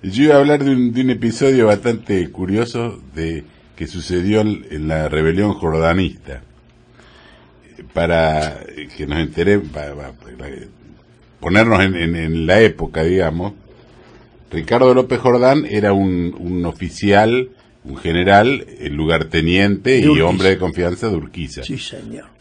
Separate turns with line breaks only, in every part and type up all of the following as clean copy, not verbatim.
Yo iba a hablar de un episodio bastante curioso que sucedió en la rebelión jordanista. Para que nos enteremos, para ponernos en la época, digamos, Ricardo López Jordán era un oficial, un general, el lugarteniente y hombre de confianza de Urquiza.
Sí, señor.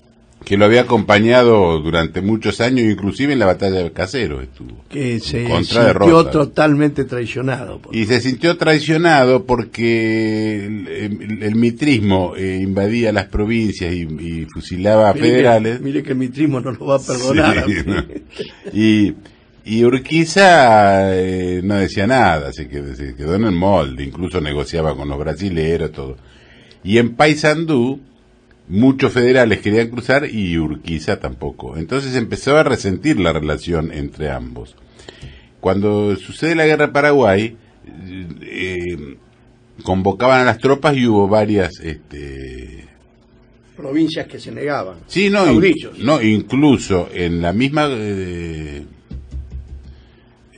Que lo había acompañado durante muchos años, inclusive en la batalla de Caseros estuvo.
Que se
sintió
totalmente traicionado.
Y se sintió traicionado porque el mitrismo invadía las provincias y fusilaba a federales.
Mire que el mitrismo no lo va a perdonar.
Sí, ¿no? Y Urquiza no decía nada, se quedó en el molde, incluso negociaba con los brasileros, todo. Y en Paysandú muchos federales querían cruzar y Urquiza tampoco. Entonces empezó a resentir la relación entre ambos. Cuando sucede la guerra de Paraguay, convocaban a las tropas y hubo varias
provincias que se negaban.
Sí, incluso en la misma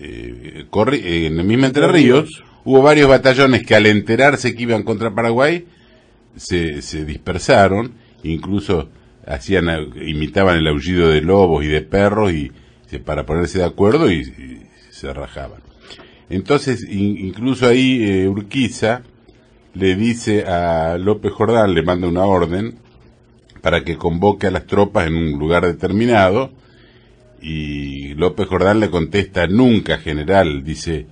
en el mismo Entre Ríos hubo varios batallones que al enterarse que iban contra Paraguay se dispersaron, incluso imitaban el aullido de lobos y de perros para ponerse de acuerdo y se rajaban. Entonces incluso ahí Urquiza le dice a López Jordán, le manda una orden para que convoque a las tropas en un lugar determinado, y López Jordán le contesta: nunca, general, dice,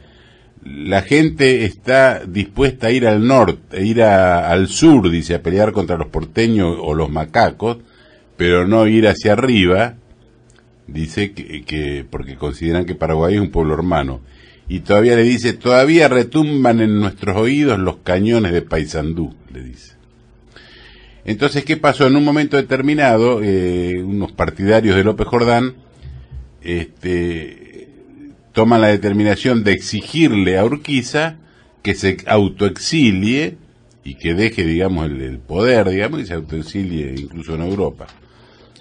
la gente está dispuesta a ir al norte, al sur, dice, a pelear contra los porteños o los macacos, pero no ir hacia arriba, dice que porque consideran que Paraguay es un pueblo hermano. Y todavía le dice: todavía retumban en nuestros oídos los cañones de Paysandú, le dice. Entonces, ¿qué pasó? En un momento determinado, unos partidarios de López Jordán toman la determinación de exigirle a Urquiza que se autoexilie y que deje, digamos, el poder, digamos, y se autoexilie incluso en Europa.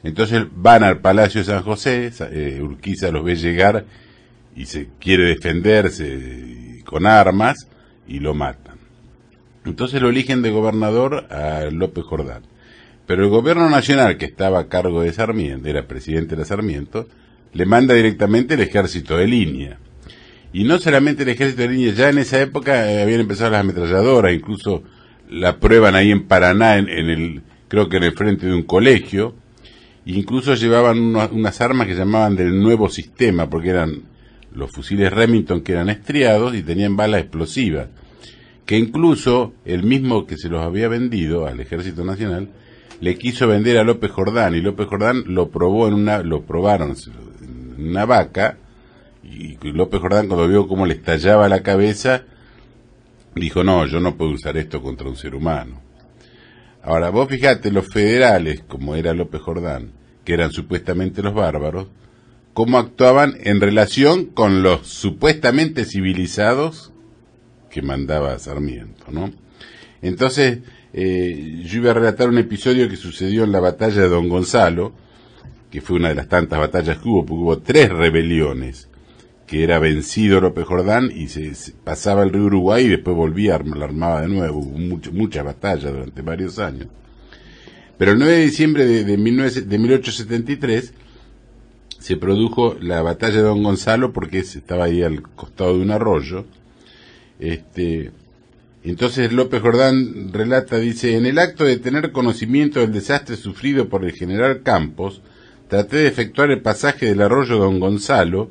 Entonces van al Palacio de San José, Urquiza los ve llegar y se quiere defenderse con armas y lo matan. Entonces lo eligen de gobernador a López Jordán. Pero el gobierno nacional, que estaba a cargo de Sarmiento, era presidente de Sarmiento, le manda directamente el ejército de línea. Y no solamente el ejército de línea, ya en esa época habían empezado las ametralladoras, incluso la prueban ahí en Paraná, creo que en el frente de un colegio. Incluso llevaban unas armas que llamaban del nuevo sistema, porque eran los fusiles Remington, que eran estriados y tenían balas explosivas, que incluso el mismo que se los había vendido al Ejército Nacional le quiso vender a López Jordán, y López Jordán lo probaron en una vaca, y López Jordán, cuando vio cómo le estallaba la cabeza, dijo: no, yo no puedo usar esto contra un ser humano. Ahora, vos fijate, los federales, como era López Jordán, que eran supuestamente los bárbaros, cómo actuaban en relación con los supuestamente civilizados que mandaba Sarmiento, ¿no? Entonces, yo iba a relatar un episodio que sucedió en la batalla de Don Gonzalo, que fue una de las tantas batallas que hubo, porque hubo 3 rebeliones, que era vencido López Jordán y se pasaba el río Uruguay y después volvía, la armaba de nuevo. Hubo muchas batallas durante varios años. Pero el 9 de diciembre de 1873 se produjo la batalla de Don Gonzalo, porque estaba ahí al costado de un arroyo. Entonces López Jordán relata, dice: en el acto de tener conocimiento del desastre sufrido por el general Campos, traté de efectuar el pasaje del arroyo Don Gonzalo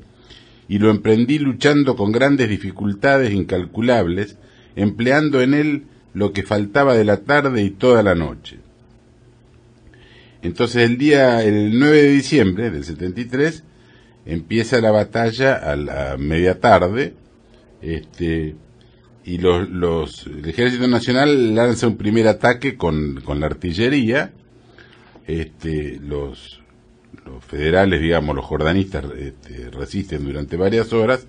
y lo emprendí luchando con grandes dificultades incalculables, empleando en él lo que faltaba de la tarde y toda la noche. Entonces el 9 de diciembre del 73 empieza la batalla a la media tarde, y el Ejército Nacional lanza un primer ataque con la artillería. Los federales, digamos, los jordanistas, resisten durante varias horas,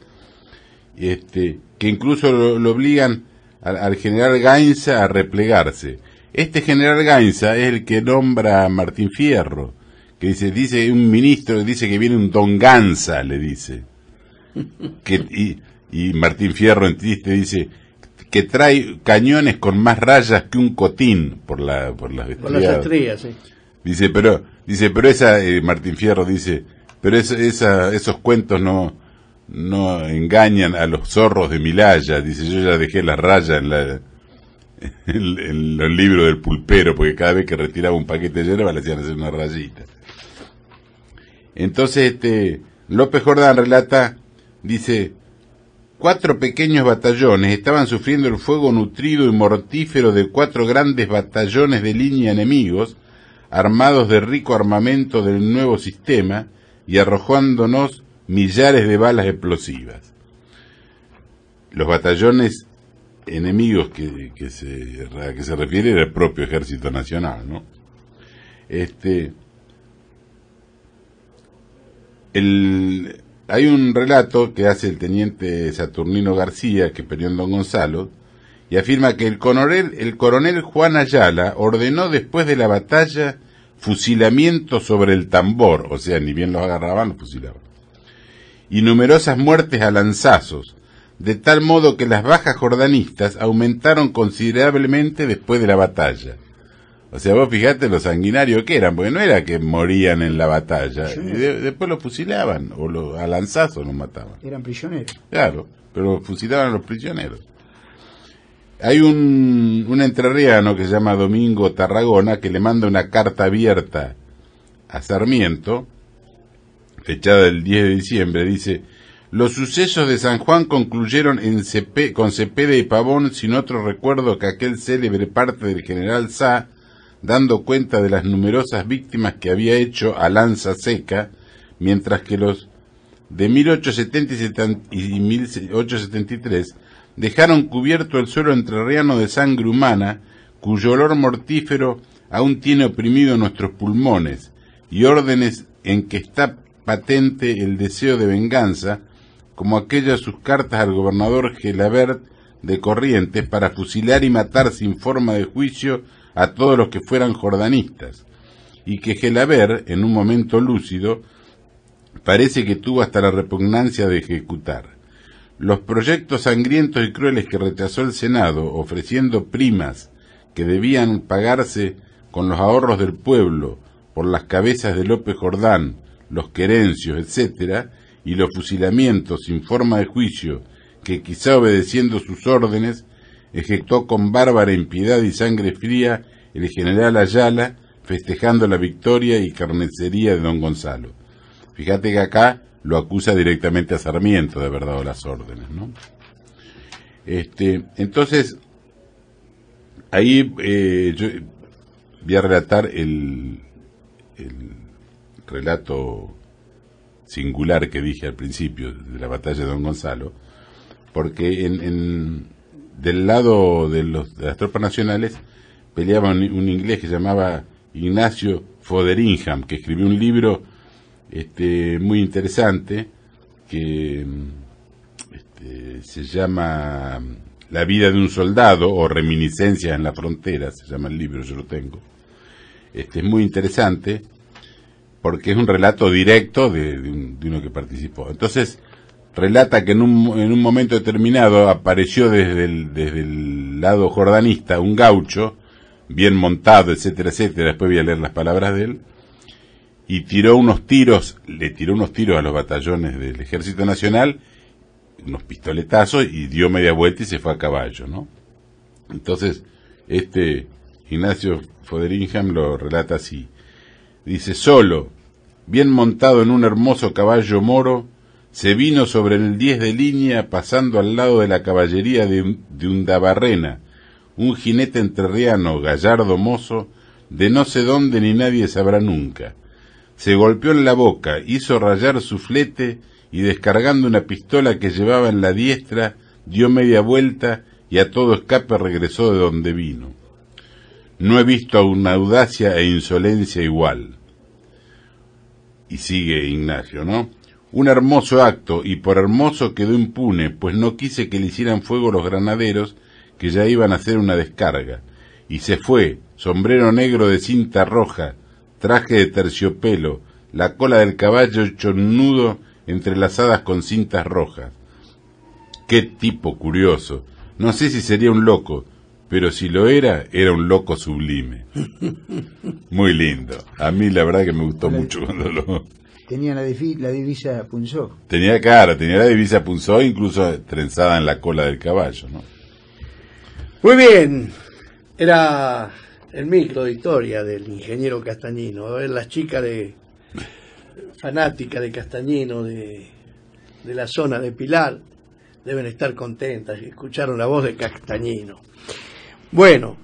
que incluso lo obligan al general Gainza a replegarse. Este general Gainza es el que nombra a Martín Fierro, que dice un ministro, dice que viene un Don Ganza, le dice, Y Martín Fierro en Triste dice que trae cañones con más rayas que un cotín por las
Con las
estriadas.
estrías, sí.
Dice, pero esa, Martín Fierro dice, pero esos cuentos no engañan a los zorros de Milaya. Dice, yo ya dejé las rayas en los libros del pulpero, porque cada vez que retiraba un paquete de hierba le hacían hacer una rayita. Entonces, López Jordán relata, dice, 4 pequeños batallones estaban sufriendo el fuego nutrido y mortífero de 4 grandes batallones de línea enemigos, armados de rico armamento del nuevo sistema y arrojándonos millares de balas explosivas. Los batallones enemigos que se refiere era el propio Ejército Nacional, ¿no? Hay un relato que hace el teniente Saturnino García, que peleó en Don Gonzalo, y afirma que el coronel Juan Ayala ordenó después de la batalla fusilamiento sobre el tambor, o sea, ni bien los agarraban, los fusilaban, y numerosas muertes a lanzazos, de tal modo que las bajas jordanistas aumentaron considerablemente después de la batalla. O sea, vos fijate lo sanguinario que eran, porque no era que morían en la batalla,
Sí.
después los fusilaban, o a lanzazos los mataban.
Eran prisioneros.
Claro, pero fusilaban a los prisioneros. Hay un entrerriano que se llama Domingo Tarragona, que le manda una carta abierta a Sarmiento, fechada el 10 de diciembre, dice: los sucesos de San Juan concluyeron con Cepeda y Pavón sin otro recuerdo que aquel célebre parte del general Sá, dando cuenta de las numerosas víctimas que había hecho a lanza seca, mientras que los de 1870 y 1873 dejaron cubierto el suelo entrerriano de sangre humana, cuyo olor mortífero aún tiene oprimido nuestros pulmones, y órdenes en que está patente el deseo de venganza, como aquellas sus cartas al gobernador Gelabert de Corrientes para fusilar y matar sin forma de juicio a todos los que fueran jordanistas, y que Gelabert, en un momento lúcido, parece que tuvo hasta la repugnancia de ejecutar. Los proyectos sangrientos y crueles que rechazó el Senado, ofreciendo primas que debían pagarse con los ahorros del pueblo por las cabezas de López Jordán, los querencios, etcétera, y los fusilamientos sin forma de juicio que, quizá obedeciendo sus órdenes, ejecutó con bárbara impiedad y sangre fría el general Ayala, festejando la victoria y carnicería de don Gonzalo. Fíjate que acá lo acusa directamente a Sarmiento de haber dado las órdenes, ¿no? Entonces, ahí yo voy a relatar el relato singular que dije al principio de la batalla de don Gonzalo, porque del lado de las tropas nacionales peleaba un inglés que se llamaba Ignacio Foderingham, que escribió un libro muy interesante que se llama La vida de un soldado, o Reminiscencias en la frontera, se llama el libro, yo lo tengo. Es muy interesante porque es un relato directo de uno que participó. Entonces relata que en un momento determinado apareció desde el lado jordanista un gaucho bien montado, etcétera, etcétera. Después voy a leer las palabras de él. Y le tiró unos tiros a los batallones del Ejército Nacional, unos pistoletazos, y dio media vuelta y se fue a caballo, ¿no? Entonces, Ignacio Foderingham lo relata así. Dice: solo, bien montado en un hermoso caballo moro, se vino sobre el 10 de línea, pasando al lado de la caballería de Undabarrena, un jinete entrerriano, gallardo mozo, de no sé dónde ni nadie sabrá nunca. Se golpeó en la boca, hizo rayar su flete y, descargando una pistola que llevaba en la diestra, dio media vuelta y a todo escape regresó de donde vino. No he visto una audacia e insolencia igual. Y sigue Ignacio, ¿no? Un hermoso acto, y por hermoso quedó impune, pues no quise que le hicieran fuego los granaderos, que ya iban a hacer una descarga. Y se fue, sombrero negro de cinta roja, traje de terciopelo, la cola del caballo hecho un nudo entrelazadas con cintas rojas. Qué tipo curioso. No sé si sería un loco, pero si lo era un loco sublime. Muy lindo. A mí la verdad que me gustó mucho cuando lo...
Tenía la divisa Punzó.
Tenía la divisa Punzó, incluso trenzada en la cola del caballo, ¿no?
Muy bien. Era el micro de historia del ingeniero Castañino. A ver, las chicas fanáticas de Castañino, de la zona de Pilar, deben estar contentas. Escucharon la voz de Castañino. Bueno,